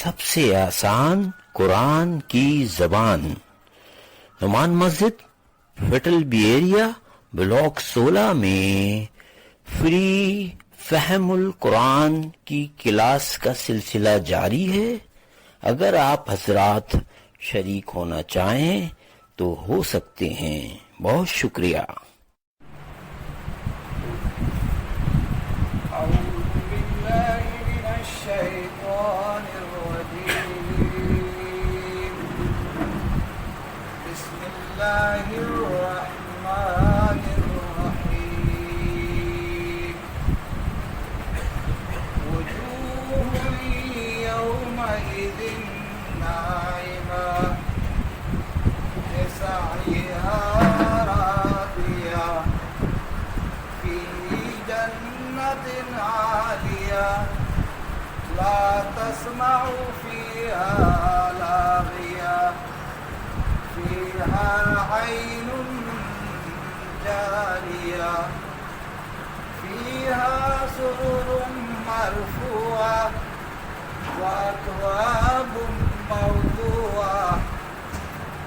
سب سے آسان قرآن کی زبان. نعمان مسجد فٹل بی ایریا بلاک 16 میں فری فہم القرآن کی کلاس کا سلسلہ جاری ہے. اگر آپ حضرات شریک ہونا چاہیں تو ہو سکتے ہیں. بہت شکریہ. لا تسمع فيها لاغية فيها عين جارية فيها سرر مرفوعة وأكواب موضوعة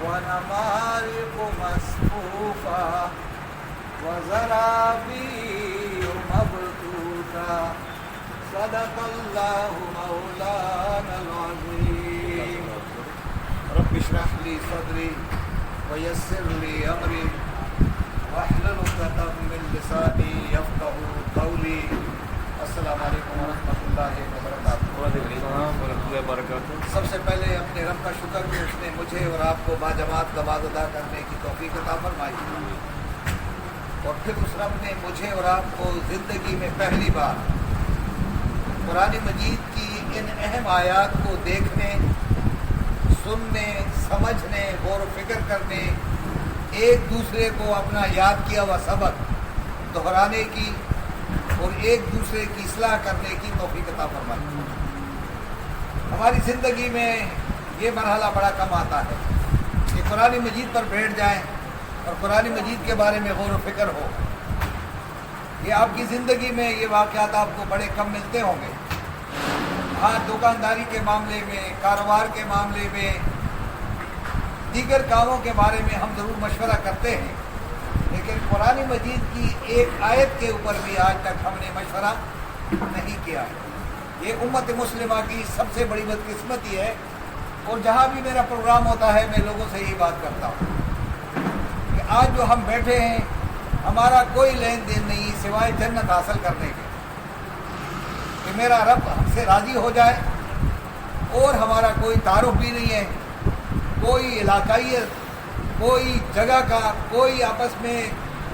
ونمارق مصفوفة وزرابي مبثوثة. صدق الله مولانا العظيم. رب اشرح لي صدري ويسر لي أمري واحلل عقدة من لساني يفقهوا قولي. السلام علیکم ورحمۃ اللہ وبرکاتہ. وعلیکم السلام ورحمۃ اللہ وبرکاتہ. سب سے پہلے اپنے رب کا شکر کہ اس نے مجھے اور آپ کو باجماعت نماز ادا کرنے کی توفیق عطا فرمائی، اور پھر اس رب نے مجھے اور آپ کو زندگی میں پہلی بار قرآن مجید کی ان اہم آیات کو دیکھنے، سننے، سمجھنے، غور و فکر کرنے، ایک دوسرے کو اپنا یاد کیا ہوا سبق دہرانے کی اور ایک دوسرے کی اصلاح کرنے کی توفیق عطا فرمائی. ہماری زندگی میں یہ مرحلہ بڑا کم آتا ہے کہ قرآن مجید پر بیٹھ جائیں اور قرآن مجید کے بارے میں غور و فکر ہو. یہ آپ کی زندگی میں یہ واقعات آپ کو بڑے کم ملتے ہوں گے. ہاں، دکانداری کے معاملے میں، کاروبار کے معاملے میں، دیگر کاموں کے بارے میں ہم ضرور مشورہ کرتے ہیں، لیکن قرآن مجید کی ایک آیت کے اوپر بھی آج تک ہم نے مشورہ نہیں کیا ہے. یہ امت مسلمہ کی سب سے بڑی بدقسمتی ہے. اور جہاں بھی میرا پروگرام ہوتا ہے میں لوگوں سے یہی بات کرتا ہوں کہ آج جو ہم بیٹھے ہیں ہمارا کوئی لین دین نہیں سوائے جنت حاصل کرنے کے، کہ میرا رب ہم سے راضی ہو جائے. اور ہمارا کوئی تعارف بھی نہیں ہے، کوئی علاقائیت، کوئی جگہ کا، کوئی آپس میں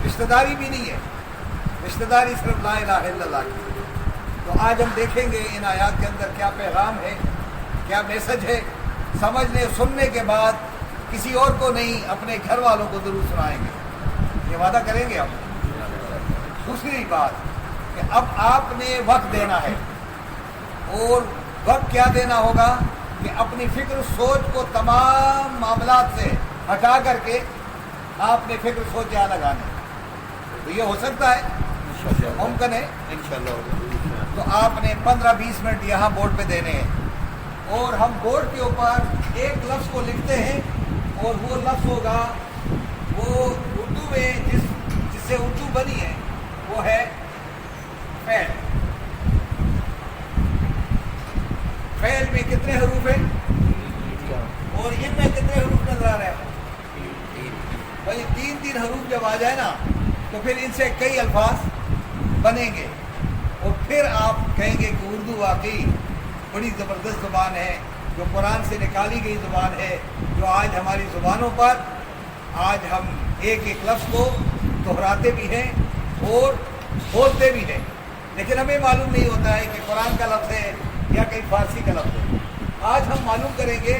رشتہ داری بھی نہیں ہے. رشتہ داری صرف لا الہ الا اللہ کی. تو آج ہم دیکھیں گے ان آیات کے اندر کیا پیغام ہے، کیا میسج ہے. سمجھنے سننے کے بعد کسی اور کو نہیں، اپنے گھر والوں کو ضرور سنائیں گے. یہ وعدہ کریں گے ہم. دوسری بات کہ اب آپ نے وقت دینا ہے، اور وقت کیا دینا ہوگا کہ اپنی فکر سوچ کو تمام معاملات سے ہٹا کر کے آپ نے فکر سوچ یہاں لگانے. تو یہ ہو سکتا ہے، ممکن ہے انشاءاللہ. تو آپ نے 15-20 منٹ یہاں بورڈ پہ دینے ہیں، اور ہم بورڈ کے اوپر ایک لفظ کو لکھتے ہیں، اور وہ لفظ ہوگا وہ اردو میں جس سے اردو بنی ہے وہ ہے فعل. فعل میں کتنے حروف ہیں اور ان میں کتنے حروف نظر آ رہے ہیں؟ بھائی 3 حروف جب آ جائے نا تو پھر ان سے کئی الفاظ بنیں گے، اور پھر آپ کہیں گے کہ اردو واقعی بڑی زبردست زبان ہے، جو قرآن سے نکالی گئی زبان ہے، جو آج ہماری زبانوں پر آج ہم ایک ایک لفظ کو دہراتے بھی ہیں اور بولتے بھی ہیں، لیکن ہمیں معلوم نہیں ہوتا ہے کہ قرآن کا لفظ ہے یا کہیں فارسی کا لفظ ہے. آج ہم معلوم کریں گے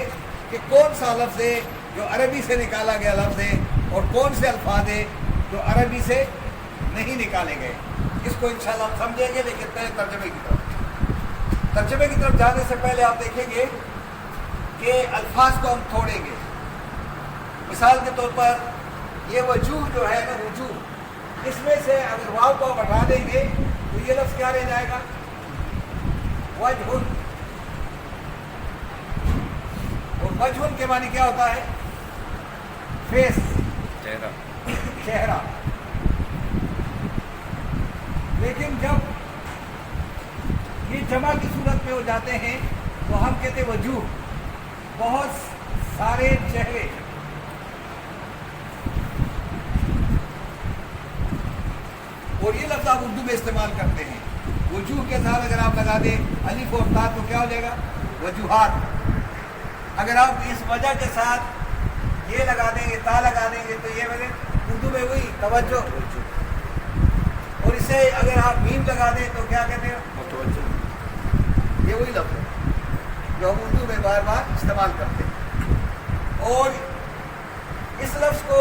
کہ کون سا لفظ ہے جو عربی سے نکالا گیا لفظ ہے، اور کون سے الفاظ ہیں جو عربی سے نہیں نکالے گئے. اس کو انشاءاللہ ہم سمجھیں گے، لیکن پہلے ترجمے کی طرف جانے سے پہلے آپ دیکھیں گے کہ الفاظ کو ہم توڑیں گے. مثال کے طور پر یہ وجوہ جو ہے نا، وجوہ، اس میں سے اگر واو کو ہٹا دیں گے تو یہ لفظ کیا رہ جائے گا؟ وجہ. वजहुन के मानी क्या होता है? फेस, चेहरा। चेहरा। लेकिन जब ये जमा की सूरत में हो जाते हैं तो हम कहते हैं वजूह, बहुत सारे चेहरे। और ये लफ्ज़ आप उर्दू में इस्तेमाल करते हैं। वजूह के साथ अगर आप लगा दें अलिफ और ता तो क्या हो जाएगा? वजूहात। अगर आप इस वजह के साथ ये लगा देंगे, ता लगा देंगे, तो ये मेरे उर्दू में वही तवज्जो। और इसे अगर आप मीम लगा दें तो क्या कहते हैं? मुतवज्जो। ये वही लफ्ज़ है जो हम उर्दू में बार बार इस्तेमाल करते हैं। और इस लफ्ज़ को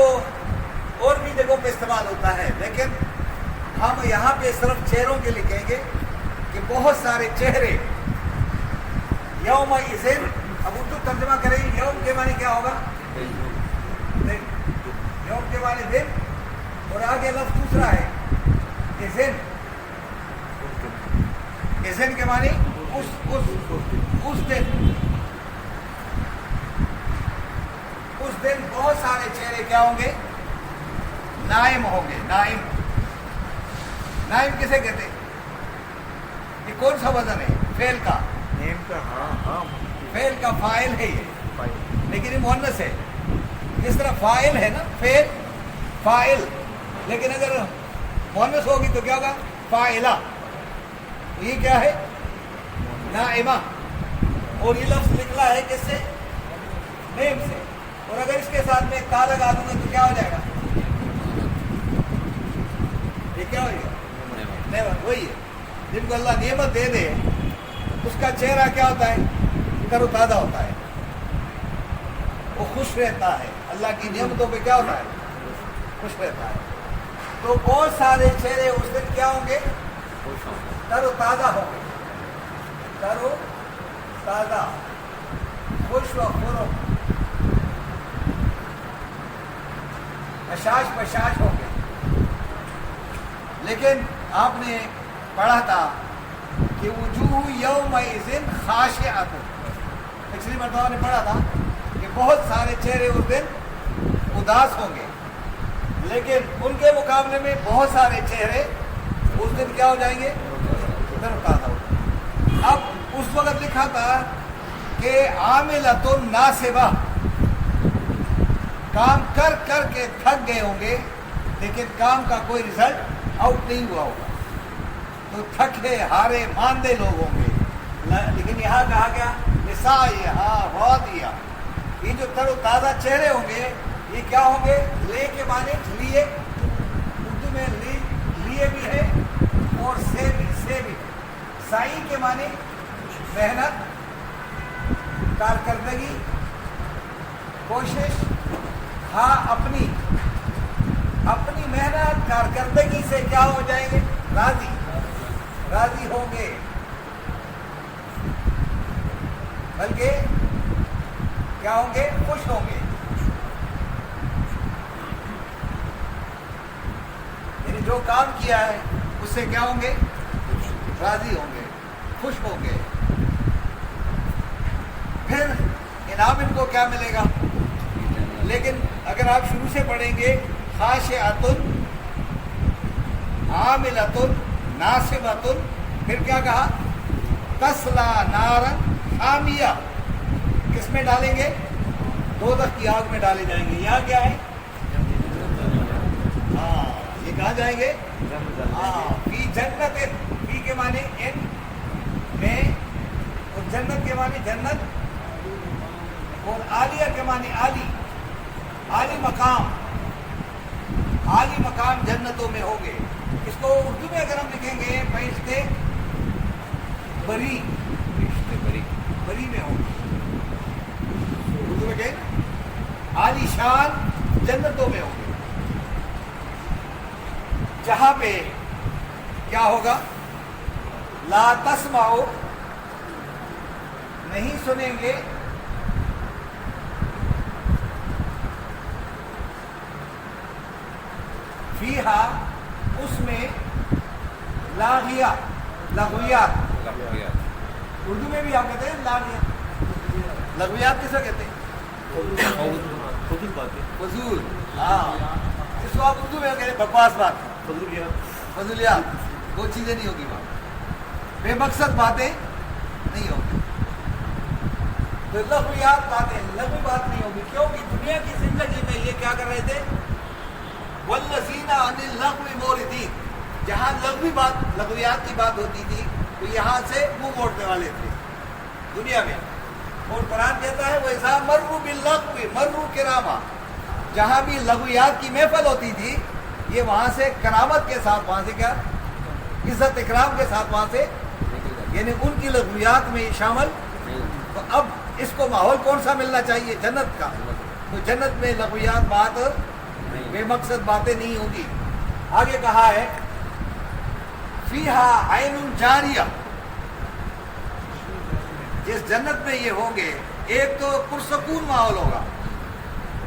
और भी जगहों पे इस्तेमाल होता है, लेकिन हम यहाँ पे सिर्फ चेहरों के लिखेंगे कि बहुत सारे चेहरे। यौम इज़िन, अब उर्दू तर्जुमा करें, यौम के माने क्या होगा? दिन। यौम के माने दिन, और आगे लफ्ज़ दूसरा है इज़िन। इज़िन के माने उस दिन। उस दिन बहुत सारे चेहरे क्या होंगे? नाइम होंगे। नाइम, नाइम किसे कहते हैं? ये कौन सा वजन है? फेल का। नेम का, हाँ फेल का फाइल है ये, लेकिन ये मुअन्नस है। जिस तरह फाइल है ना, फेल फाइल, लेकिन अगर मुअन्नस होगी तो क्या होगा? फाइला। तो ये क्या है? नाइमा। और ये लफ्ज़ निकला है किससे? नेम से। और अगर इसके साथ में ता लगा दूंगा तो क्या हो जाएगा? ये क्या हो जाएगा? नेमत। वही है, जिनको अल्लाह नेमत दे दे उसका चेहरा क्या होता है? तरोताज़ा होता है, वो खुश रहता है। अल्लाह की नेमतों पे क्या होता है? खुश रहता है। तो बहुत सारे चेहरे उस दिन क्या होंगे? तरोताज़ा होंगे। तरोताज़ा, खुश व खुर्रम, बशाश बशाश होंगे। लेकिन आपने पढ़ा था कि वजूह यौमइज़िन खाशिअतुन, पिछली मरतबा ने पढ़ा था कि बहुत सारे चेहरे उस दिन उदास होंगे, लेकिन उनके मुकाबले में बहुत सारे चेहरे उस दिन क्या हो जाएंगे? तरोताज़ा हो जाएंगे। अब उस वक्त लिखा था कि आमिलतुन नासिबा, काम कर कर के थक गए होंगे, लेकिन काम का कोई रिजल्ट आउट नहीं हुआ होगा, तो थके हारे मांदे लोग होंगे। लेकिन यहाँ कहा गया निसाइहा रादिया, ये जो तरोताज़ा चेहरे होंगे ये क्या होंगे? ले के माने लिए, उर्दू में लिए भी है और से भी। साई के माने मेहनत, कारकर्दगी, कोशिश। हाँ, अपनी मेहनत कारकर्दगी से क्या हो जाएंगे? राजी होंगे, बल्कि क्या होंगे? खुश होंगे। यानी जो काम किया है उससे क्या होंगे? राजी होंगे, खुश होंगे। फिर इनाम इनको क्या मिलेगा? लेकिन अगर आप शुरू से पढ़ेंगे, खाशिअतुन, आमिलतुन, नासिबतुन, फिर क्या कहा? तस्ला नारन हामिया, किस में डालेंगे? दोज़ख की आग में डाले जाएंगे। यहाँ क्या है? हाँ, ये कहाँ जाएंगे? हाँ, फी जन्नतिन, फी के माने इन में, और जन्नत के माने जन्नत, और आलिया के माने आली, आली मकाम जन्नतों में होंगे। इसको उर्दू में अगर हम लिखेंगे, फरिश्ते बरी में होंगे। उर्दू में कहें आलीशान जन्नतों में होंगे, जहां पे क्या होगा? ला तस्माओ, नहीं सुनेंगे, फीहा, उसमें, लागिया, लगवियात। उर्दू में भी आप कहते हैं लागिया, लगवियात किसे कहते हैं? فضول، ہاں اس کو آپ اردو میں کہتے ہیں بکواس بات، فضولیات، وہ چیزیں نہیں ہوگی وہاں، بے مقصد باتیں نہیں ہوگی، تو لغویات باتیں، لغوی بات نہیں ہوگی، کیونکہ دنیا کی زندگی میں یہ کیا کر رہے تھے، والذین عن اللغو معرضین، جہاں لغوی بات، لغویات کی بات ہوتی تھی تو یہاں سے منہ موڑنے والے تھے دنیا میں، اور قرآن کہتا ہے وَإِذَا مَرُّوا بِاللَّغْوِ مَرُّوا كِرَامًا، جہاں بھی لغویات کی محفل ہوتی تھی یہ وہاں سے کرامت کے ساتھ، وہاں سے کیا، عزت اکرام کے ساتھ وہاں سے، یعنی ان کی لغویات میں شامل، تو اب اس کو ماحول کون سا ملنا چاہیے، جنت کا، تو جنت میں لغویات بات، بے مقصد باتیں نہیں ہوں گی۔ آگے کہا ہے فیہا عین جاریہ، جس جنت میں یہ ہوں گے، ایک تو پرسکون ماحول ہوگا،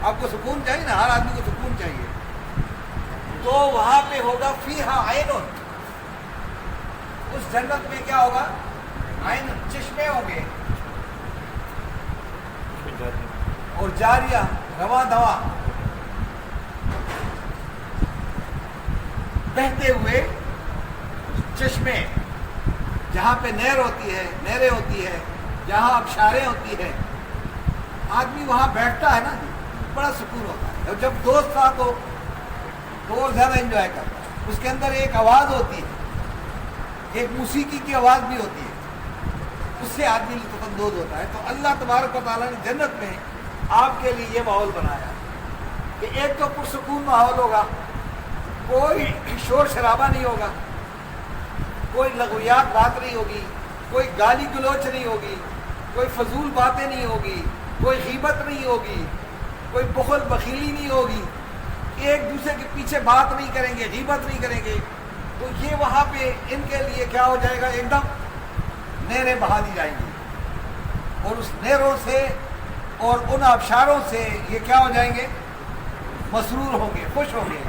آپ کو سکون چاہیے نا، ہر آدمی کو سکون چاہیے، تو وہاں پہ ہوگا فیہا عین، اس جنت میں کیا ہوگا، عین، چشمے ہوں گے، اور جاریہ، رواں دواں، بہتے ہوئے چشمے، جہاں پہ نہر ہوتی ہے، نہریں ہوتی ہے، جہاں آبشاریں ہوتی ہے، آدمی وہاں بیٹھتا ہے نا بڑا سکون ہوتا ہے، اور جب دوست ساتھ ہو تو وہ زیادہ انجوائے کرتا ہے، اس کے اندر ایک آواز ہوتی ہے، ایک موسیقی کی آواز بھی ہوتی ہے، اس سے آدمی لطف اندوز ہوتا ہے۔ تو اللہ تبارک و تعالیٰ نے جنت میں آپ کے لیے یہ ماحول بنایا کہ ایک تو پرسکون ماحول ہوگا، کوئی شور شرابہ نہیں ہوگا، کوئی لغویات بات نہیں ہوگی، کوئی گالی گلوچ نہیں ہوگی، کوئی فضول باتیں نہیں ہوگی، کوئی غیبت نہیں ہوگی، کوئی بخل بخیلی نہیں ہوگی، ایک دوسرے کے پیچھے بات نہیں کریں گے، غیبت نہیں کریں گے، تو یہ وہاں پہ ان کے لیے کیا ہو جائے گا، ایک دم نہریں بہا دی جائیں گی، اور اس نہروں سے اور ان آبشاروں سے یہ کیا ہو جائیں گے، مسرور ہوں گے، خوش ہوں گے۔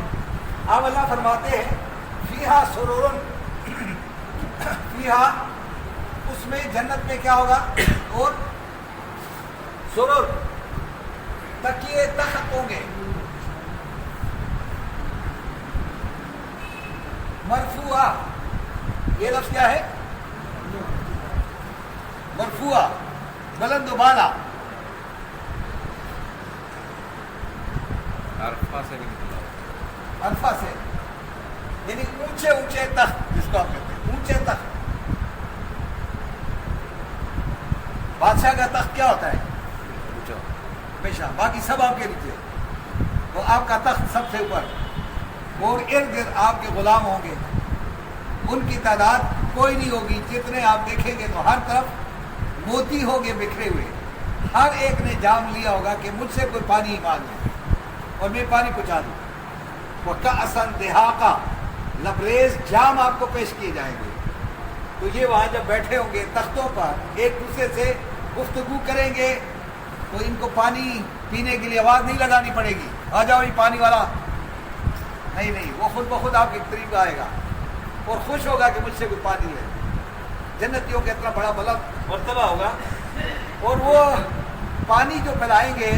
اب اللہ فرماتے ہیں فیہا سرور، فیہا، اس میں جنت میں کیا ہوگا، اور سرور، تکیے تخت ہوں گے، مرفوعہ، یہ لفظ کیا ہے، مرفوعہ، بلند و بالا، عرفہ سے بھی نکلا، عرفہ سے، یعنی اونچے اونچے تخت، جس کو آپ کہتے ہیں اونچے تخت۔ بادشاہ کا تخت کیا ہوتا ہے، اونچا، ہمیشہ، باقی سب آپ کے نیچے، تو آپ کا تخت سب سے اوپر، اور ارد گرد آپ کے غلام ہوں گے، ان کی تعداد کوئی نہیں ہوگی، جتنے آپ دیکھیں گے تو ہر طرف موتی ہوگے بکھرے ہوئے، ہر ایک نے جام لیا ہوگا کہ مجھ سے کوئی پانی مانگ لے اور میں پانی پہنچا دوں۔ وَكَأْسًا دِهَاقًا، لبریز جام آپ کو پیش کیے جائیں گے، تو یہ وہاں جب بیٹھے ہوں گے تختوں پر، ایک دوسرے سے گفتگو کریں گے، تو ان کو پانی پینے کے لیے آواز نہیں لگانی پڑے گی، آ جاؤ یہ پانی والا، نہیں نہیں، وہ خود بخود آپ کے قریب آئے گا اور خوش ہوگا کہ مجھ سے کوئی پانی ہے۔ جنتیوں کا اتنا بڑا بلند مرتبہ ہوگا، اور وہ پانی جو پلائیں گے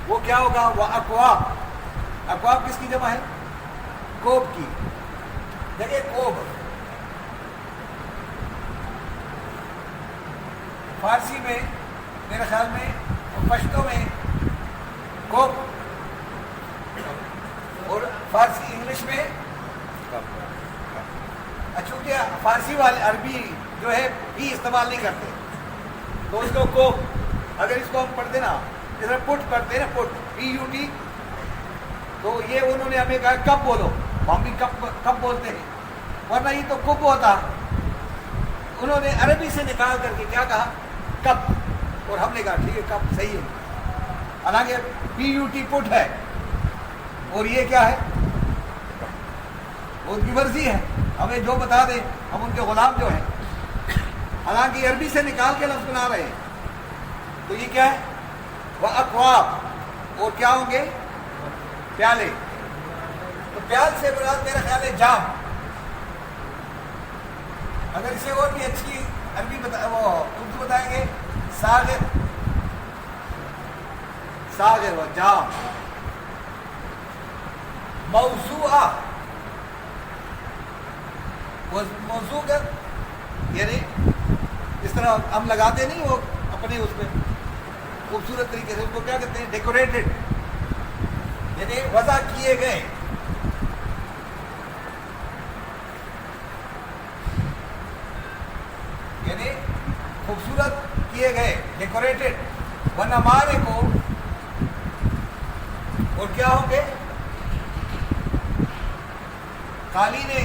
وہ کیا ہوگا، وہ اکواب، اکواب کس کی جمع ہے، کوب کی، دیکھیں کوب، فارسی میں میرے خیال میں، پشتو میں کوب، اور فارسی انگلش میں، چونکہ فارسی والے عربی جو ہے بھی استعمال نہیں کرتے، تو اس کو کوب، اگر اس کو ہم پڑھتے نا، ادھر پٹ پڑھتے ہیں نا، پٹ، PUT، تو یہ انہوں نے ہمیں کہا کب بولو، ہم بھی کب بولتے ہیں، ورنہ یہ تو کب ہوتا، انہوں نے عربی سے نکال کر کے کیا کہا، کب، اور ہم نے کہا ٹھیک ہے کب صحیح ہے، حالانکہ PUT پٹ ہے، اور یہ کیا ہے، وہ ان کی مرضی ہے، ہمیں جو بتا دیں، ہم ان کے غلام جو ہیں، حالانکہ عربی سے نکال کے لفظ بنا رہے ہیں، تو یہ کیا ہے، وہ اکواب، اور کیا ہوں گے، پیالے، تو پیال سے مراد میرا خیال ہے جام، اگر اسے اور بھی اچھی عربی وہ اردو بتائیں گے، ساغر، सागिर व जाम। मौजूआ मौजू कर यानी इस तरह हम लगाते नहीं वो अपने उस पर खूबसूरत तरीके से, उसको क्या कहते हैं, डेकोरेटेड, यानी वज़ा किए गए। यानी खूबसूरत किए गए, डेकोरेटेड। वरना हमारे को और क्या होंगे, कालीने।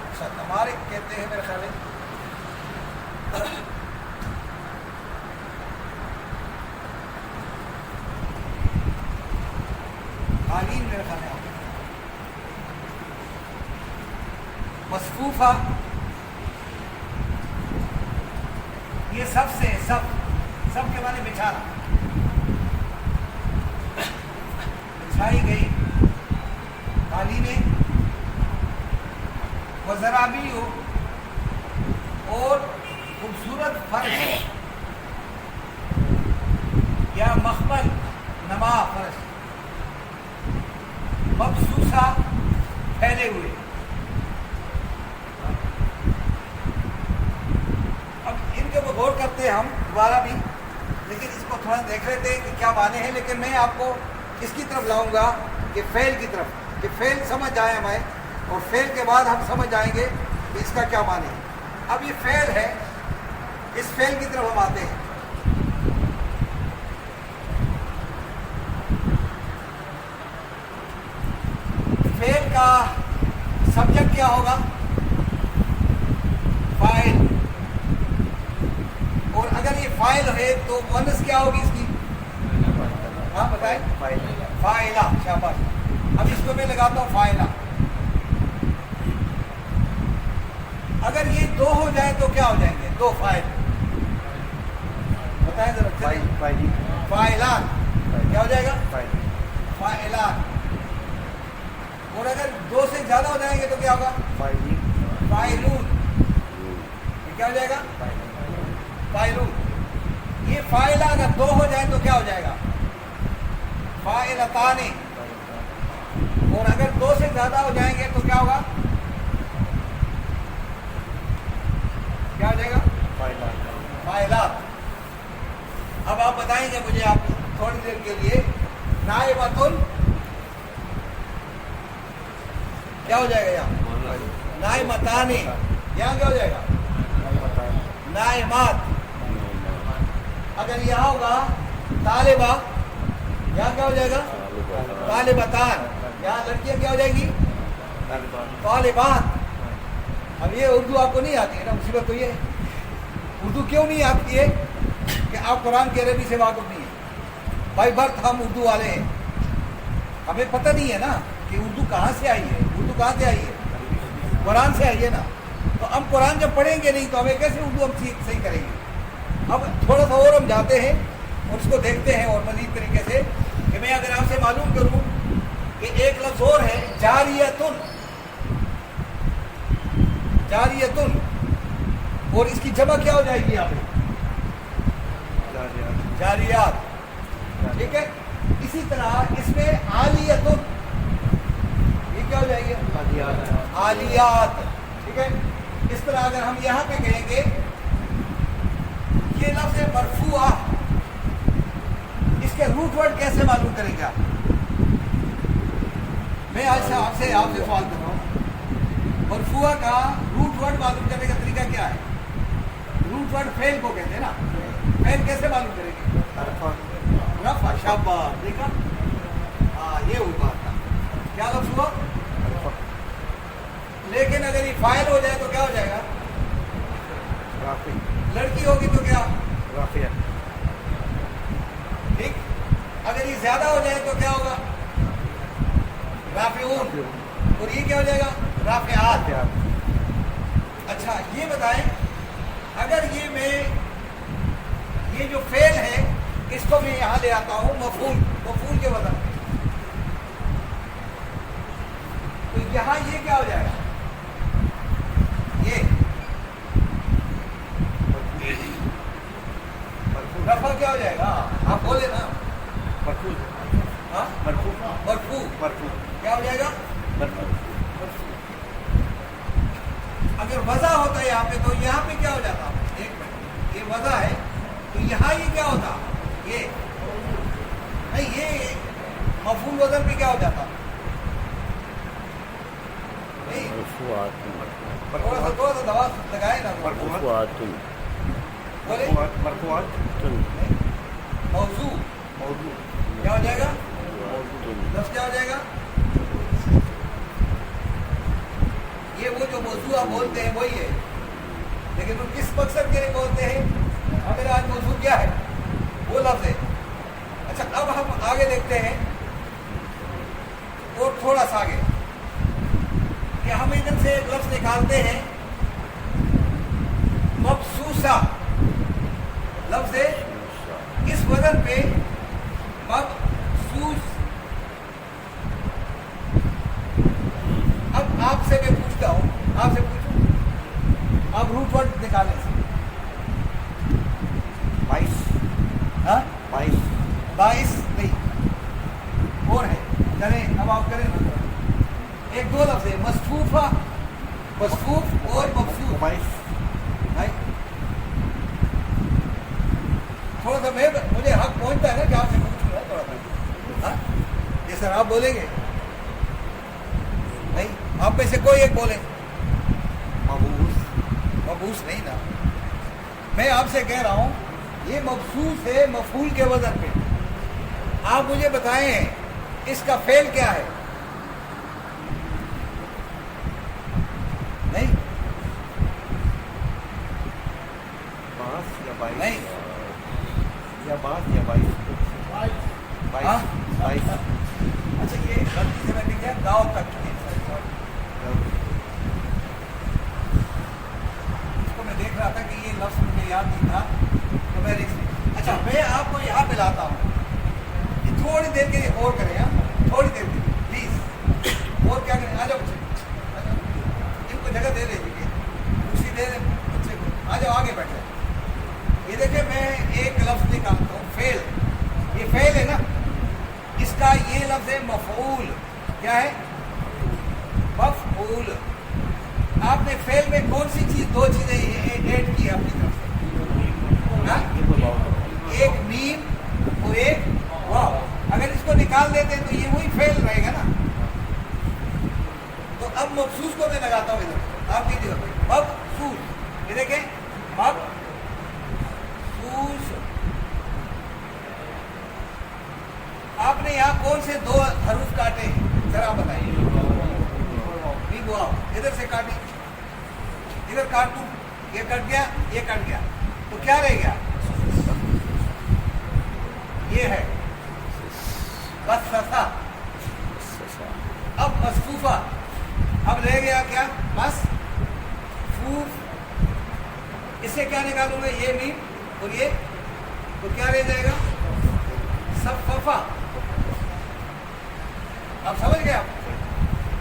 अच्छा हमारे कहते हैं मेरे ख्याल है कालीन, मेरे ख्याल है मसफूफा। ये सबसे सब के माने बिछाना, बिछाई गई कालीने। वज़राबी हो और खूबसूरत फर्श या मखमल नमा फर्श, मबसूसा फैले हुए। अब इनके ऊपर गौर करते हैं हम दोबारा भी, लेकिन इसको थोड़ा देख लेते हैं कि क्या माने हैं। लेकिन मैं आपको इसकी तरफ लाऊंगा कि फेल की तरफ, कि फेल समझ आए हमें, और फेल के बाद हम समझ आएंगे कि इसका क्या माने है। अब ये फेल है, इस फेल की तरफ हम आते हैं। फेल का सब्जेक्ट क्या होगा, फाइल। और अगर ये फाइल है तो मुअन्नस क्या होगी इसकी, हाँ बताएं, फाइला। शाबाश। अब इसको मैं लगाता हूँ फाइला। अगर ये दो हो जाए तो क्या हो जाएंगे, दो फाइल। बताएं जरा, फाइलान क्या हो जाएगा, फाइलान। और अगर दो से ज्यादा हो जाएंगे तो क्या होगा, फाइलून। ये क्या हो जाएगा, फाइलून। ये फाइला अगर दो हो जाए तो क्या हो जाएगा, फाइलताने। और अगर दो से ज्यादा हो जाएंगे तो क्या होगा, क्या हो जाएगा, फाइलात। अब आप बताएंगे मुझे, आप थोड़ी देर के लिए, नाइमतुन क्या हो जाएगा यहाँ, नाइमतानी। यहाँ क्या हो जाएगा, नाइमात। अगर यहाँ होगा तालिबा, यहाँ क्या हो जाएगा, तालिबतान। यहाँ लड़कियाँ क्या हो जाएगी, तालिबात। अब ये उर्दू आपको नहीं आती है ना, मुसीबत तो ये है। उर्दू क्यों नहीं आती है कि आप कुरान की अरबी से वाकिफ नहीं है। भाई बर्थ हम उर्दू वाले हैं, हमें पता नहीं है ना कि उर्दू कहाँ से आई है। उर्दू कहाँ से आई है, कुरान से आई है ना। तो हम कुरान जब पढ़ेंगे नहीं तो हमें कैसे उर्दू हम सही करेंगे। अब थोड़ा सा और हम जाते हैं और उसको देखते हैं और मजीद तरीके से, कि मैं अगर आपसे मालूम करूँ कि एक लफ्ज़ और है, जारियतुन। जारियतुन, और इसकी जमा क्या हो जाएगी यहाँ पे, जारियात। ठीक है। इसी तरह इसमें आलियतुन, ये क्या हो जाएगी, आलियात। ठीक है। इस तरह अगर हम यहाँ पे कहेंगे, ये लफ्ज़ है मरफूआ, इसके रूट वर्ड कैसे मालूम करेंगे आप। मैं आज से आपसे सवाल कर रहा हूँ, मरफूआ का रूट वर्ड मालूम करने का तरीका क्या है। रूट वर्ड फेल को कहते हैं ना, फेल कैसे मालूम करेंगे, रफा। शाबाश, देखा, हाँ ये हुई बात था। क्या लफ्ज़ हुआ, लेकिन अगर ये फाइल हो जाए तो क्या हो जाएगा, लड़की होगी तो क्या, ठीक। अगर ये ज्यादा हो जाए तो क्या होगा, राफिऊन। और ये क्या हो जाएगा, राफिआत। अच्छा ये बताएं, अगर ये मैं ये जो फेल है इसको मैं यहाँ ले आता हूँ मफूल के वजन, तो यहाँ ये क्या हो जाएगा, ये रफा क्या हो जाएगा? आप बोले ना। मरफू हाँ? मरफू मरफू मरफू क्या हो जाएगा? मरफू अगर वजह होता है यहाँ पे तो यहाँ पे क्या हो जाता? एक मिनट, ये वजह है तो यहाँ ये क्या होता? ये नहीं, ये मफूल वजन पे क्या हो जाता? नहीं, थोड़ा सा दवा लगाए ना। मरफूआतुन बोले मरफूआत मौजू मौजू क्या हो जाएगा? मरफूआतुन लफ्ज़ क्या हो जाएगा? ये वो जो मौजू आप बोलते हैं वही है, लेकिन वो किस मकसद के लिए बोलते हैं? हमें आज मौजू क्या है? वो लफ्ज़ है। अच्छा, अब हम आगे देखते हैं और थोड़ा सा आगे कि हम इधर से एक लफ्ज़ निकालते हैं मबसूसा लफ्ज़ है, इस वजन पे मबसूस। अब आपसे मैं पूछता हूँ, आपसे पूछूं, आप रूट वर्ड निकालें। 22 हाँ, 22 नहीं और है, करें अब आप करें ना। एक दो लफ्ज़ है, मसफूफा, मसफूफ और मबसूस। 22 नहीं, थोड़ा सा मुझे हक पहुंचता है ना कि आपसे पूछूंगा थोड़ा सा। हाँ, ये सर आप बोलेंगे? नहीं, आप में से कोई एक बोले। मबूस मबूस नहीं ना, मैं आपसे कह रहा हूं ये मबसूस है मफूल के वजन पे। आप मुझे बताएं इसका फेल क्या है? नहीं, 5 या 22 नहीं। या 5 या 22 हाँ? 22 अच्छा, ये गलती से मैंने क्या गाँव तक की। इसको मैं देख रहा था कि ये लफ्ज़ मुझे याद नहीं था तो मैं अच्छा, मैं आपको यहाँ पे लाता हूँ। ये थोड़ी देर के लिए और करें, हाँ थोड़ी देर के लिए प्लीज। और क्या करें? आ जाओ बच्चे, आ जाओ, इनको जगह दे दीजिए, कुर्सी दे दें बच्चे को, आ जाओ आगे बैठ जाओ। ये देखिए, मैं एक लफ्ज़ निकालता हूँ, फेल। ये फेल है ना, इसका ये लफ्ज़ है मफऊल। क्या है? मफऊल। आपने फेल में कौन सी चीज, दो चीजें ऐड की है अपनी तरफ से? हाँ? एक मीम और एक वाव। अगर इसको निकाल देते तो ये वही फेल रहेगा ना। तो अब मबसूस को मैं लगाता हूँ इधर, आप कीजिएगा मबसूस। ये देखें, मबसूस। आपने यहाँ कौन से दो हरूफ काटे जरा बताइए। इधर से काटी, इधर काटू, ये कट गया, ये कट गया, तो क्या रह गया? ये है मसफा। अब मसफूफा, अब रह गया क्या? मसफूफ। इससे क्या निकालूंगा? ये मीम और ये, तो क्या रह जाएगा? सफ़ा। आप समझ गए? आप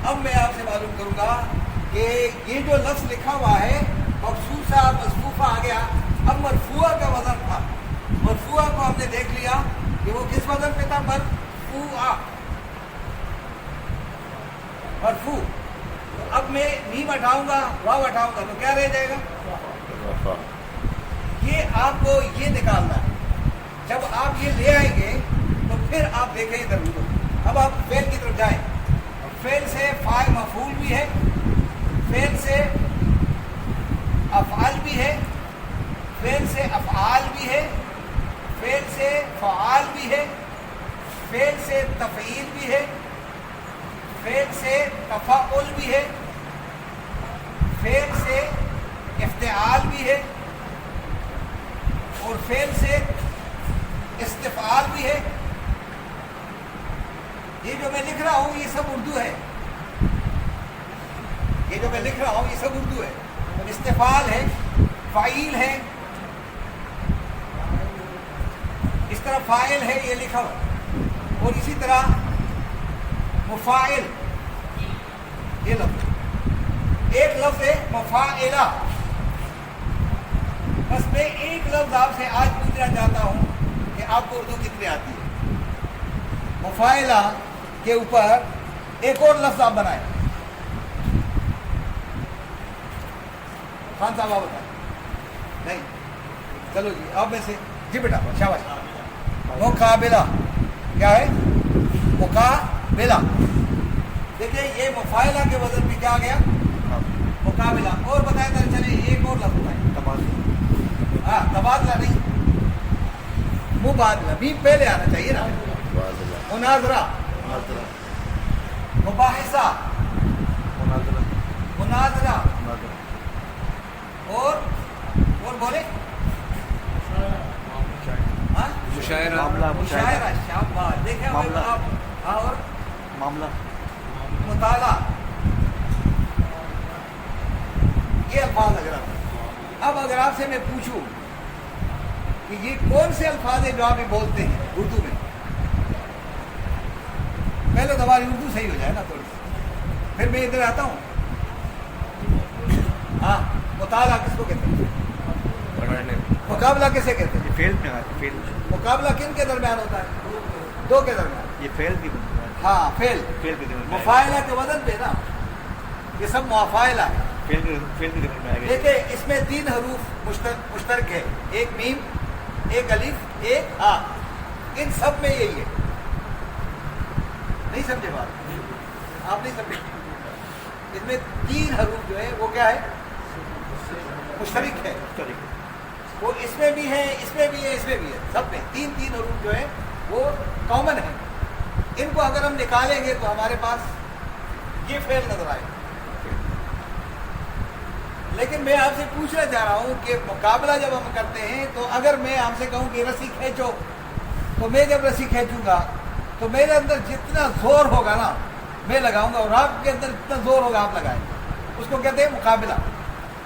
अब मैं आपसे मालूम करूंगा कि ये जो लफ्ज़ लिखा हुआ है मबसूसा मसफूफा आ गया। अब मरफूआ का वजन था, मरफूआ को हमने देख लिया कि वो किस वजन पे था? मरफूआ, मरफू। तो अब मैं मीम हटाऊंगा, वाव हटाऊंगा, तो क्या रह जाएगा? ये आपको ये निकालना है। जब आप ये ले आएंगे तो फिर आप देखें इधर उधर। अब आप फेल की तरफ जाएं। फेल से फाइल मफूल भी है, फेल से अफ़आल भी है, फेल से अफ़आल भी है, फेल से फ़आल भी है, फेल से तफ़ईल भी है, फेल से तफ़ाउल भी है, फेल से इफ्तिआल भी है और फेल से इस्तिफ़आल भी है। ये जो मैं लिख रहा हूँ ये सब उर्दू है, ये जो मैं लिख रहा हूँ ये सब उर्दू है। इस्तिफ़ाल है, फ़ाइल है, इस तरह फ़ाइल है ये लिखा हुआ, और इसी तरह मुफ़ाइल ये लफ्ज़। एक लफ्ज़ है मुफ़ाइला। बस मैं एक लफ्ज़ आपसे आज पूछने پوچھنا چاہتا ہوں کہ آپ کو اردو کتنی آتی ہے؟ مفاعلہ کے اوپر ایک اور لفظ آپ بنائیں. خان صاحب آپ بتائیں. نہیں چلو جی آپ میں سے جی بیٹا شاباش. مقابلہ کیا ہے؟ مقابلہ. دیکھیے یہ مفاعلہ کے وزن بھی کیا آ گیا؟ مقابلہ. اور بتائیں ذرا چلے ایک اور لفظ بتائیں. ہاں تبادلہ نہیں مبادلہ بھی پہلے آنا چاہیے نا. مناظرہ مباحثہ مناظرہ اور بولے مشاعرہ مشاعرہ. شاباش. دیکھیں آپ. اور معاملہ مطالعہ. یہ الفاظ اگر اب اگر آپ سے میں پوچھوں کہ یہ کون سے الفاظ ہیں جو آپ یہ بولتے ہیں اردو میں؟ پہلے تو ہماری اردو صحیح ہو جائے نا تھوڑی سی. پھر میں ادھر آتا ہوں. ہاں مطالعہ کس کو کہتے ہیں؟ مقابلہ کسے کہتے ہیں؟ فیل میں آتی فیل. مقابلہ کن کے درمیان ہوتا ہے؟ دو کے درمیان. یہ فیل کی ہاں فیل. فیل کے درمیان مفاعلہ کے وزن پہ نا یہ سب مفاعلہ ہے. فیل کے درمیان آئے گا. دیکھیں اس میں 3 حروف مشترک ہے. ایک میم، ایک الف، ایک ہاں. ان سب میں یہی ہے. نہیں سمجھے بات؟ آپ نہیں سمجھے. اس میں 3 حروف جو ہے وہ کیا ہے؟ مشترک ہے. وہ اس میں بھی ہے، اس میں بھی ہے، اس میں بھی ہے. سب میں 3 حروف جو ہے وہ کامن ہے. ان کو اگر ہم نکالیں گے تو ہمارے پاس یہ فعل نظر آئے گا. لیکن میں آپ سے پوچھنا چاہ رہا ہوں کہ مقابلہ جب ہم کرتے ہیں تو اگر میں آپ سے کہوں کہ رسی کھینچو تو میں جب رسی کھینچوں گا تو میرے اندر جتنا زور ہوگا نا میں لگاؤں گا اور آپ کے اندر جتنا زور ہوگا آپ لگائیں گے. اس کو کہتے ہیں مقابلہ.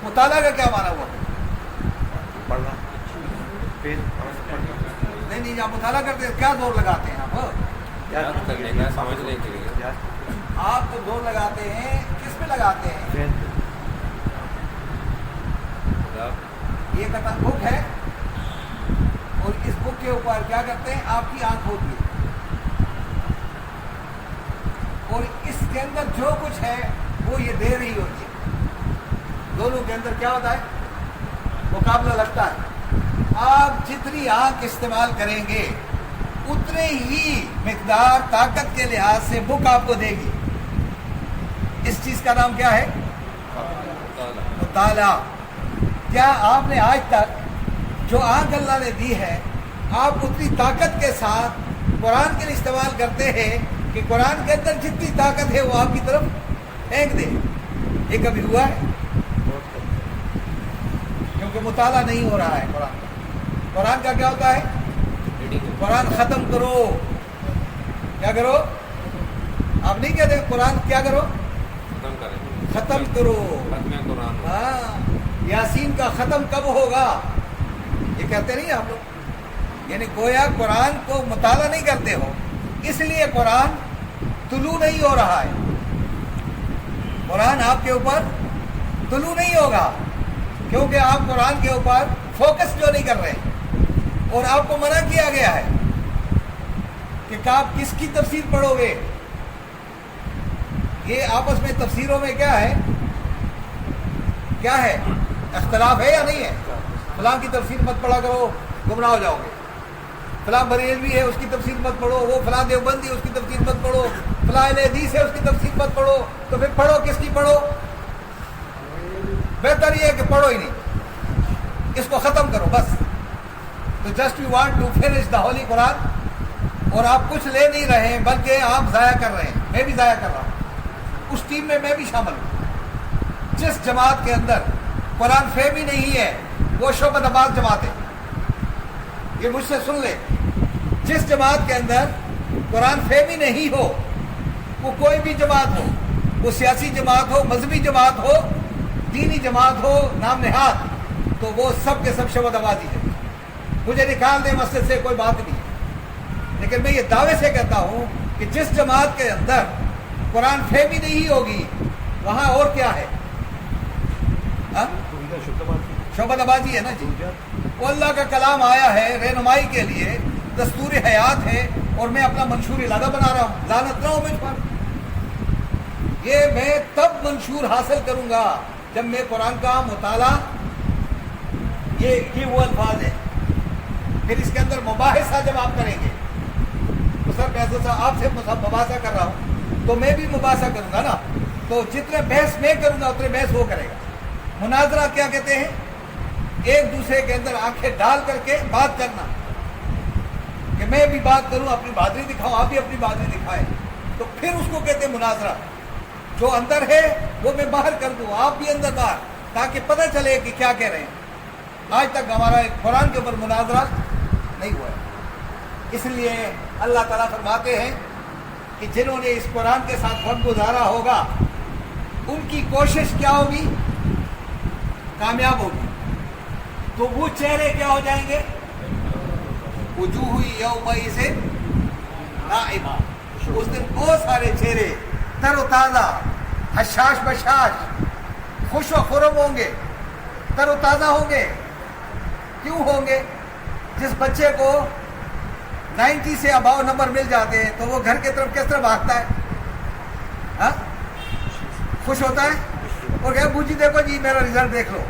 مطالعہ کا کیا معنی ہوا؟ پڑھنا. فیل نہیں آپ مطالعہ کرتے ہیں کیا زور لگاتے ہیں آپ؟ سمجھنے کے لیے آپ تو زور لگاتے ہیں کس پہ لگاتے ہیں؟ یہ کتاب بک ہے اور اس بک کے اوپر کیا کرتے ہیں؟ آپ کی آنکھ ہوتی ہے اور اس کے اندر جو کچھ ہے وہ یہ دے رہی ہوتی ہے. دونوں کے اندر کیا ہوتا ہے؟ مقابلہ لگتا ہے. آپ جتنی آنکھ استعمال کریں گے اتنے ہی مقدار طاقت کے لحاظ سے بک آپ کو دے گی. اس چیز کا نام کیا ہے؟ مطالعہ. کیا آپ نے آج تک جو آنکھ اللہ نے دی ہے آپ اتنی طاقت کے ساتھ قرآن کے لیے استعمال کرتے ہیں کہ قرآن کے اندر جتنی طاقت ہے وہ آپ کی طرف پھینک دے؟ یہ کبھی ہوا ہے؟ کیونکہ مطالعہ نہیں ہو رہا ہے. قرآن کا کیا ہوتا ہے؟ قرآن ختم کرو. کیا کرو؟ آپ نہیں کہتے قرآن کیا کرو؟ ختم کرو. ہاں یاسین کا ختم کب ہوگا یہ کہتے نہیں آپ لوگ. یعنی گویا قرآن کو مطالعہ نہیں کرتے ہو اس لیے قرآن طلوع نہیں ہو رہا ہے. قرآن آپ کے اوپر طلوع نہیں ہوگا کیونکہ آپ قرآن کے اوپر فوکس جو نہیں کر رہے اور آپ کو منع کیا گیا ہے کہ آپ کس کی تفسیر پڑھو گے. یہ آپس میں تفسیروں میں کیا ہے اختلاف ہے یا نہیں ہے؟ فلاں کی تفسیر مت پڑھا کرو گمراہ ہو جاؤ گے. فلاں بریلوی ہے اس کی تفسیر مت پڑھو. وہ فلاں دیوبندی اس کی تفسیر مت پڑھو. فلاں اہل حدیث ہے اس کی تفسیر مت پڑھو. تو پھر پڑھو کس کی پڑھو؟ بہتر یہ ہے کہ پڑھو ہی نہیں. اس کو ختم کرو بس. تو just you want to finish the holy Quran اور آپ کچھ لے نہیں رہے ہیں بلکہ آپ ضائع کر رہے ہیں. میں بھی ضائع کر رہا ہوں. اس ٹیم میں بھی شامل ہوں. جس جماعت کے اندر قرآن فہمی نہیں ہے وہ شعبۃ آباد جماعت ہے. یہ مجھ سے سن لے. جس جماعت کے اندر قرآن فہمی نہیں ہو وہ کوئی بھی جماعت ہو, وہ سیاسی جماعت ہو, مذہبی جماعت ہو, دینی جماعت ہو, نام نہاد, تو وہ سب کے سب شعبۃ آبادی ہے. مجھے نکال دیں مسجد سے کوئی بات نہیں. لیکن میں یہ دعوے سے کہتا ہوں کہ جس جماعت کے اندر قرآن فہمی نہیں ہوگی وہاں اور کیا ہے؟ शोबतबाजी है ना जी। वो अल्लाह का कलाम आया है रहनुमाई के लिए, दस्तूर हयात है, और मैं अपना मंशूर इलादा बना रहा हूँ। लानत ना हो मुझ पर। ये मैं तब मंशूर हासिल करूंगा जब मैं कुरान का मुताला, ये वो अल्फाज है। फिर इसके अंदर मुबाहिसा जब आप करेंगे तो सर फैसल साहब आपसे मुबासा कर रहा हूँ तो मैं भी मुबासा करूंगा ना, तो जितने बहस मैं करूंगा उतने बहस वो करेगा। मुनाजरा क्या कहते हैं? एक दूसरे के अंदर आंखें डाल करके बात करना, कि मैं भी बात करूं, अपनी बहादुरी दिखाऊं, आप भी अपनी बहादुरी दिखाएं, तो फिर उसको कहते हैं मुनाजरा। जो अंदर है वो मैं बाहर कर दूं, आप भी अंदर बाहर, ताकि पता चले कि क्या कह रहे हैं। आज तक हमारा कुरान के ऊपर मुनाजरा नहीं हुआ है। इसलिए अल्लाह ताला फरमाते हैं कि जिन्होंने इस कुरान के साथ वक्त गुजारा होगा उनकी कोशिश क्या होगी? कामयाब होगी। तो वो चेहरे क्या हो जाएंगे? वजूह यौमइज़िन नाइमा। उस दिन बहुत सारे चेहरे तरोताज़ा, हशाश बशाश, खुश व खुरम होंगे, तरोताज़ा होंगे। क्यों होंगे? जिस बच्चे को 90 से अबाव नंबर मिल जाते हैं तो वो घर की तरफ किस तरह भागता है? हा? खुश होता है और कहे बूजी देखो जी मेरा रिजल्ट देख लो।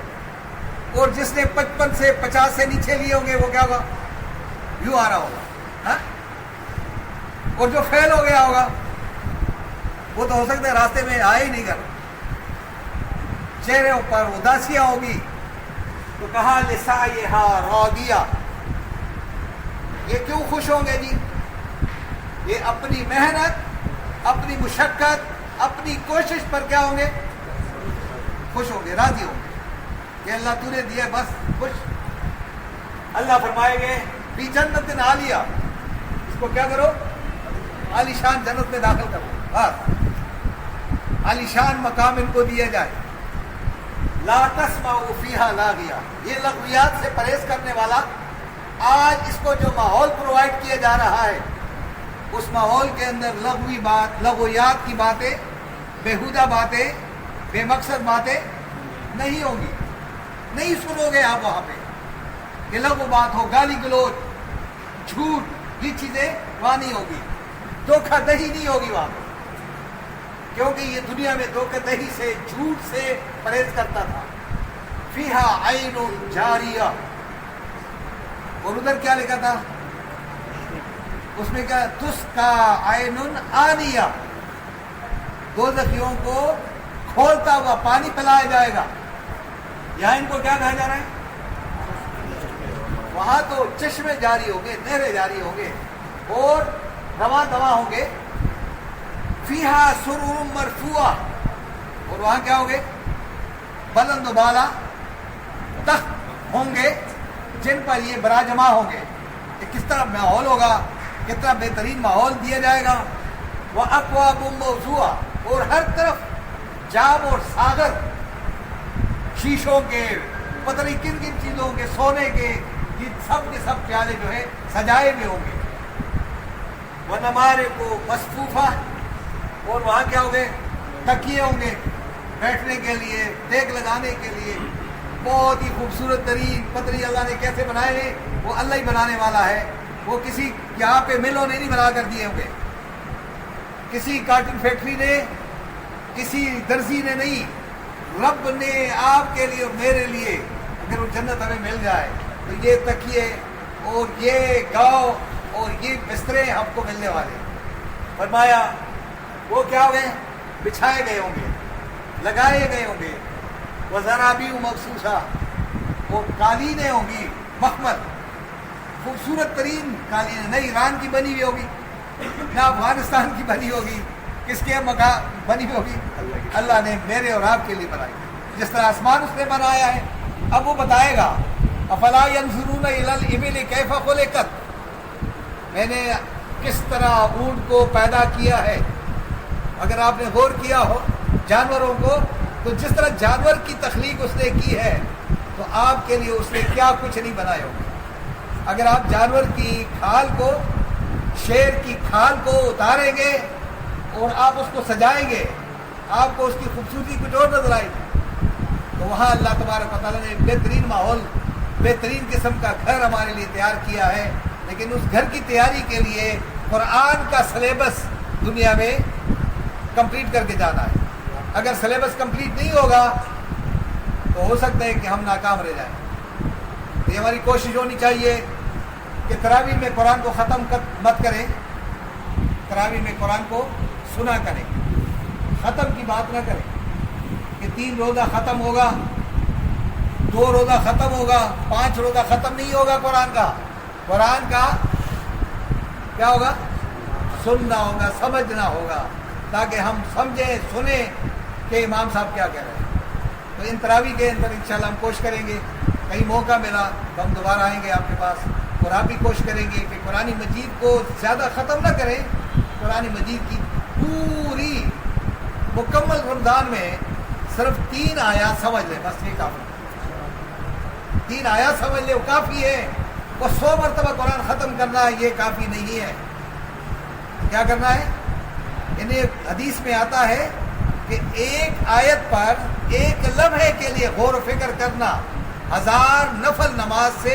और जिसने 55 से 50 से नीचे लिए होंगे वो क्या होगा? यूं आ रहा होगा। हा? और जो फेल हो गया होगा वो तो हो सकता है रास्ते में आए ही नहीं कर। चेहरे पर उदासियां होगी तो कहा लिसाइहा रादिया। ये क्यों खुश होंगे जी? ये अपनी मेहनत, अपनी मुशक्कत, अपनी कोशिश पर क्या होंगे? खुश होंगे, राजी होंगे कि अल्लाह तूने दिया, बस खुश। अल्लाह फरमाएंगे बी जन्नतिन आलिया, इसको क्या करो? आलीशान जन्नत में दाखिल करो। बस आलीशान मकाम इनको दिया जाए। ला तस्माउ फीहा लागिया, ये लग़वियात से परहेज करने वाला आज इसको जो माहौल प्रोवाइड किया जा रहा है उस माहौल के अंदर लग़वी बात, लग़वियात की बातें, बेहुदा बातें, बेमकसद बातें नहीं होंगी। नहीं सुनोगे आप वहां पे कि लघु बात हो, गाली गलोच, झूठ, ये चीजें वहां नहीं होगी। धोखाधड़ी नहीं होगी वहां पे, क्योंकि ये दुनिया में धोखाधड़ी से, झूठ से परहेज करता था। फीहा ऐनुन जारिया। और उधर क्या लिखा था? उसमें क्या? तुस्का ऐनुन आनिया। दोज़खियों को खोलता हुआ पानी पिलाया जाएगा। यहां इनको क्या कहा जा रहा है? वहां तो चश्मे जारी होंगे, नहरें जारी होंगे और रवा दवा होंगे। फीहा सुरूरुम मरफूआ। और वहां क्या होंगे? बुलंद बाला तख्त होंगे जिन पर ये बराजमा होंगे। कि किस तरह माहौल होगा, कितना बेहतरीन माहौल दिया जाएगा। वह अक्वाबुम मौज़ूआ, और हर तरफ जाम और सागर, शीशों के, पता नहीं किन किन चीजों के, सोने के, ये सब के सब प्याले जो है सजाए हुए होंगे। वह नमारे को मसफूफा। और वहां क्या होंगे? तकिए होंगे बैठने के लिए, देख लगाने के लिए। बहुत ही खूबसूरत तरीन पतरी अल्लाह ने कैसे बनाए हैं वो अल्लाह ही बनाने वाला है। वो किसी यहाँ पे मिलों ने नहीं बना कर दिए होंगे, किसी कार्टून फैक्ट्री ने, किसी दर्जी ने नहीं, रब ने आपके लिए और मेरे लिए अगर वो जन्नत हमें मिल जाए तो ये तकिए और ये गाँव और ये बिस्तरे हमको मिलने वाले। फरमाया वो क्या हो गए? बिछाए गए होंगे, लगाए गए होंगे। वज़राबी मखसूसा, वो कालीनें होंगी, मखमल, खूबसूरत तरीन कालीनें। न ईरान की बनी हुई होगी, न अफगानिस्तान की बनी होगी, किसके मका बनी होगी? अल्लाह ने मेरे और आपके लिए बनाई। जिस तरह आसमान उसने बनाया है। अब वो बताएगा अफला यंजुरून इलल इबिल कैफा खुलिकत, मैंने किस तरह ऊंट को पैदा किया है। अगर आपने गौर किया हो जानवरों को, तो जिस तरह जानवर की तख्लीक उसने की है तो आपके लिए उसने क्या कुछ नहीं बनाए होंगे। अगर आप जानवर की खाल को, शेर की खाल को उतारेंगे और आप उसको सजाएंगे, आपको उसकी खूबसूरती कुछ और नजर आएगी। تو وہاں اللہ تبارک و تعالیٰ نے بہترین ماحول، بہترین قسم کا گھر ہمارے لیے تیار کیا ہے، لیکن اس گھر کی تیاری کے لیے قرآن کا سلیبس دنیا میں کمپلیٹ کر کے جانا ہے۔ اگر سلیبس کمپلیٹ نہیں ہوگا تو ہو سکتا ہے کہ ہم ناکام رہ جائیں۔ تو یہ ہماری کوشش ہونی چاہیے کہ تراویح میں قرآن کو ختم مت کریں، تراویح میں قرآن کو سنا کریں، ختم کی بات نہ کریں کہ 3 روزہ ختم ہوگا، 2 روزہ ختم ہوگا، 5 روزہ ختم نہیں ہوگا قرآن کا۔ قرآن کا کیا ہوگا؟ سننا ہوگا، سمجھنا ہوگا، تاکہ ہم سمجھیں، سنیں کہ امام صاحب کیا کہہ رہے ہیں۔ تو ان تراویح کے اندر انشاءاللہ ہم کوشش کریں گے، کہیں موقع ملا تو ہم دوبارہ آئیں گے آپ کے پاس، اور آپ بھی کوشش کریں گے کہ قرآن مجید کو زیادہ ختم نہ کریں، قرآن مجید کی پوری مکمل رمضان میں صرف 3 آیات سمجھ لیں، بس یہ کافی، 3 آیات سمجھ لیں وہ کافی ہے۔ اور 100 مرتبہ قرآن ختم کرنا یہ کافی نہیں ہے۔ کیا کرنا ہے؟ یعنی حدیث میں آتا ہے کہ ایک آیت پر ایک لمحے کے لیے غور و فکر کرنا 1000 نفل نماز سے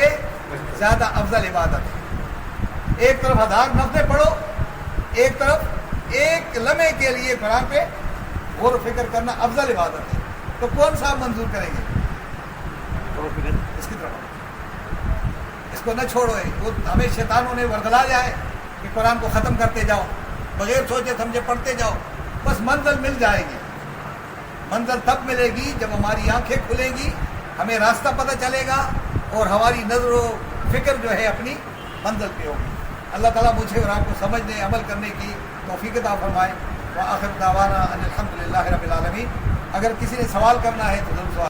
زیادہ افضل عبادت ہے۔ ایک طرف 1000 نفلیں پڑھو، ایک طرف ایک لمحے کے لیے قرآن پہ غور و فکر کرنا افضل عبادت ہے۔ تو کون سا منظور کریں گے؟ اس کی طرف اس کو نہ چھوڑو، وہ ہمیں شیطانوں نے ورگلا جائے کہ قرآن کو ختم کرتے جاؤ، بغیر سوچے سمجھے پڑھتے جاؤ، بس منزل مل جائے گی۔ منزل تب ملے گی جب ہماری آنکھیں کھلیں گی، ہمیں راستہ پتہ چلے گا، اور ہماری نظر و فکر جو ہے اپنی منزل پہ ہوگی۔ اللہ تعالیٰ مجھے اور آپ کو سمجھنے، عمل کرنے کی توفیق عطا فرمائے۔ وآخر دعوانا ان الحمد للہ رب العالمین۔ اگر کسی نے سوال کرنا ہے تو ضرور سوال